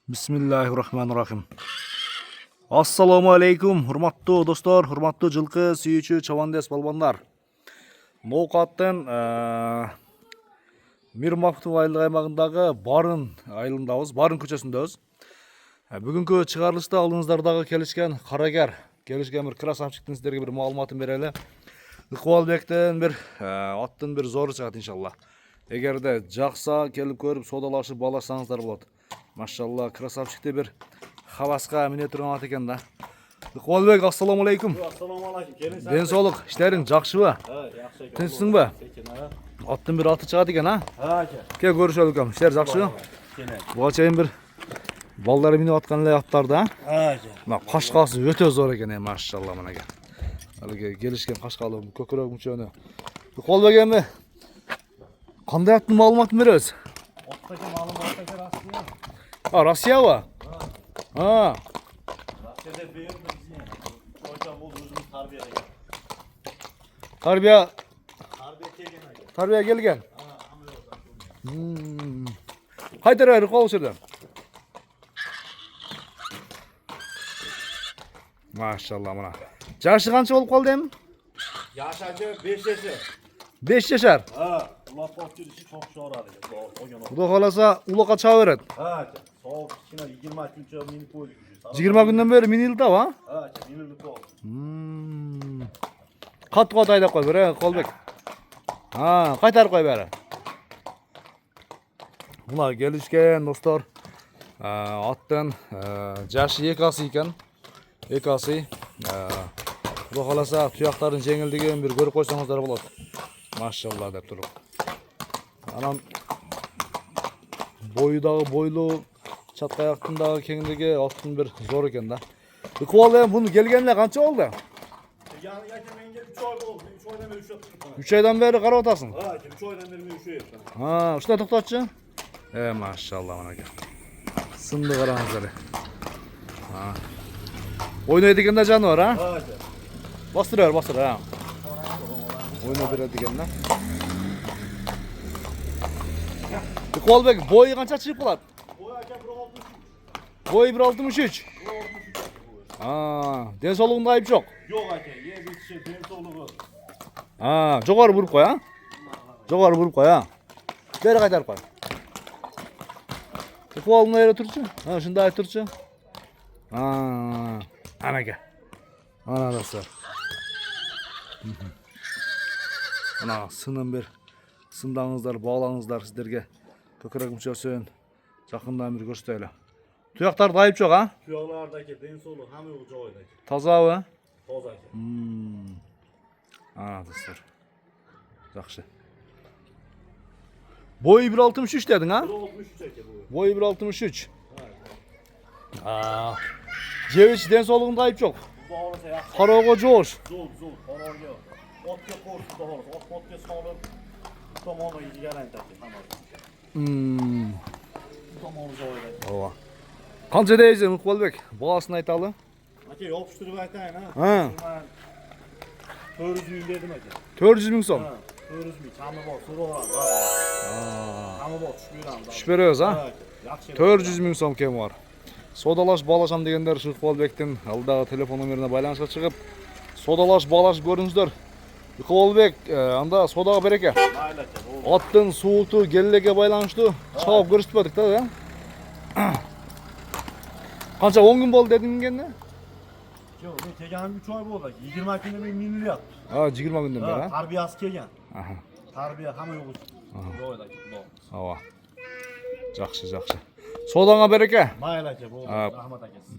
Bismillahirrahmanirrahim. Assalomu alaykum, hurmatli do'stlar, hurmatli жылқы suyuvchi chavandes balbonlar. Ноқаттан Мир Мактуб айлық аймағындағы Барын айылындабыз, Барын көчесіндебіз. Бүгінгі шығарылышта алдыңыздардағы келишкен қарагер, келишкен бір красавчиктің сіздерге бір маалыматын берелі. Ықбалбектен бір аттың бір зоры шығады иншалла. Егерде жақса келіп көріп содалашып балашсаңыздар болады. Машалла, красавчикте бір хавасқа міне тұрған ат екен да. Ықбалбек, ассаламу алейкум. Ассаламу алейкум. Денсаулық, іштерің жақсы ба? Тыншсың ба? Аттың бір аты шығады екен, а? Кел көрішелік ам, іштер жақсы ба? Бұға чайын бір балдары мине атқан лай аттарды, а? Қашқасы өте зор екен, машалла мұнаге. Әліге келішкен қашқалы көкірек мүшені. Ықбалбек емі, қандай аттың малыматын береміз? Оттaki malum Россия. Россия ба? Россияда беріп бізде. Çocuğa бұл өзіміз тарбияда. Тарбия келген екен. Тарбия келген. Қай тарбия қол жерде? Машалла мына. Жашы қанша болып қалды ем? Yaşacı 5 yaşı. 5 жашар. Ulan potçulusu çok zor aradı. Құда қаласа улаққа шыға береді. Soğuk içine 20 gün mini koydu. 20 күннен бері минилді ба? Minildi koy. Қатты айдап қой бері, Қолбек. Қайтарып қой бәрі. Мына келішкен достар. Аттың жашы 2 асы екен. 2 асы. Құда қаласа тұяқтарын жеңілдеген бір көріп қойсаңыздар болады. Машалла деп тұрып. Анан бойдағы бойлы, чатқаяқтындағы кеңдігі аттың бір зор екен да. Ықбал бұны келгеніне қанша болды? Yani menге 3 ay oldu. 3 aydan beri 3 yaptım. 3 aydan beri қара отасың? 3 aydan beri 3 yaptım. Ұшта тоқтатшы? Машалла мына кен. Сынды қараңыздар. Ойнайды екен да жаны бар, а? Бастыр, бастыр, ойнай береді екен да. Ықбалбек, бойы қанша шығып қалады? Бойы 1.63. Денсаулығында айып жоқ? Yok ake, ye bitişe densolығы. Жоғары бұрып қой, а? Жоғары бұрып қой, а? Бері қайтарып қой. Ықбалың айыры тұршы? Шында айып тұршы? Анаке. Ана достар. Ана сынын бір сындаңыздар, bağлаңыздар сіздерге. Көкірек мүшесін жақындан бір көрсетелі. Тұяқтарды айып жоқ, а? Tuyalardaki densolu hamı ucuydu. Таза ба? Toz ake. Достар. Жақсы. Бойы 1.63 дедің, а? 1.63 ake bu. Бойы 1.63. Жевіш денсаулығында айып жоқ. Bağırsa yaxşı. Қарауға жош. Zor. Kararga. Otga korku da olur. Otga salıb tamamı yiygələn təki tamam. Tamam ucuydu. Қанша дейсің, Ықбалбек? Бағасын айталы? Ake yapıştırıp aytayın ha. 400 min dedim ake. 400 мың сом. 400 min. Kamı bol, suru olan. Kamı bol, düşmüyorum. Түш береміз, а? 400 мың сом кем бар. Содалаш балашам дегендер Ықбалбектің алдағы телефон номеріне байланысқа шығып, содалаш балаш көріңіздер. Ықбалбек, анда содаға береке. Аттың суыты, келлеге байланышты шауып көрістіпедік та, Қанша 10 gün болды дедің кенде? Yok, tegenim 3 ay oldu. 20 günde bir minili yaptı. 20 күнден бері, а? Tarbiyası kegen. Tarbiya hamı yok. Yok. Жақсы. Содаңа береке. Mayıl ake, rahmet akesi.